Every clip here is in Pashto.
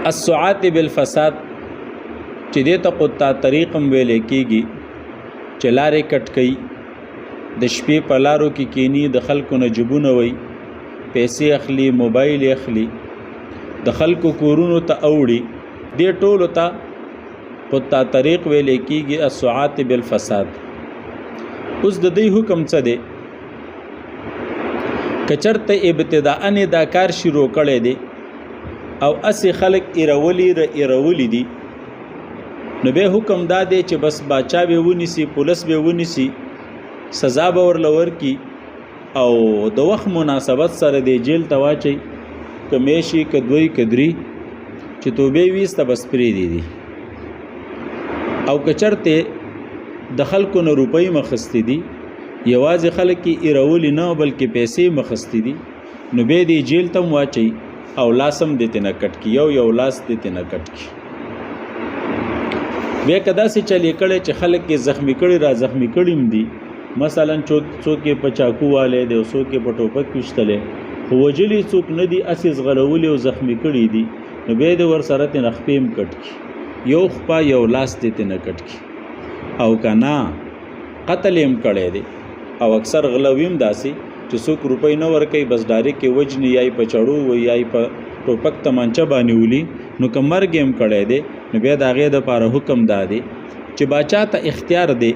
السعات بالفساد چې دې ته قطع طریق هم ویلې کېږي چې لارې کټ کوي، د شپې په لارو کې کینی، د خلکو نه جبونه وي، پیسې اخلي، موبایل اخلي، د خلکو کورونو ته اوړي، دې ټولو ته قطع طریق ویلې کېږي السعات بالفساد. اوس د دې حکم څه دی؟ که چېرته ابتداءً دا کار شروع کړی دی او اسې خلک ایرولی دي، نو بیا حکم دا دی چې بس باچا به ونیسي، پولیس به ونیسي، سزا به ورله ورکي او د وخت مناسبت سره دی جیل ته واچي، که میشي که دوی که درې، چې توبې ویسته بس پرېږدي دي. او که چېرته د خلکو نه روپۍ مخستې دي، یوازې خلک یې ایرولي نه بلکې پیسې مخستې دي، نو بیا دی جیل ته هم واچي او لاس هم دې نه کټ کړي، یو لاس دې نه کټ کړي. بیا که داسې چلې کړی چې خلک یې زخمي کړي، را زخمي کړي هم دي، مثلا څوک یې په چاقو والی دی او څوک یې په ټوپک ویشتلی، خو وجلي څوک نه دي، اسې زغلولي او زخمي کړي دي، نو بیا دې ورسره ترې نه خپې هم کټ کړي، یو خپه یو لاس دې ترې نه کټ کړي. او که نه قتل یې هم کړی دی، او اکثر غلوي هم داسې چې څوک روپۍ نه ورکوي، بس ډایرکټ یې وجني، یا یې په چړو وي یا یې په ټوپک تمانچه باندې ولي، نو که مرګ یې هم کړی دی، نو بیا د هغې دپاره حکم دا دی چې باچا ته اختیار دی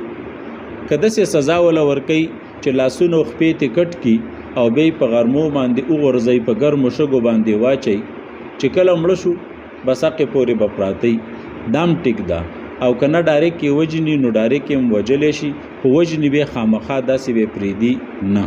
که داسې سزا وله ورکوي چې لاسونه او خپې ترې کټ کړي او بیا یې په غرمو باندې وغورځوي، په ګرمو شګو باندې واچوي، چې کله مړه شو بس حقې پورې به پراته وي، دا هم ټیک ده. او که نه ډایرکټ یې وجني، نو ډایرکټ یې هم وجلی شي، خو وجني بیا خامخا داسې به یې پرېږدي نه.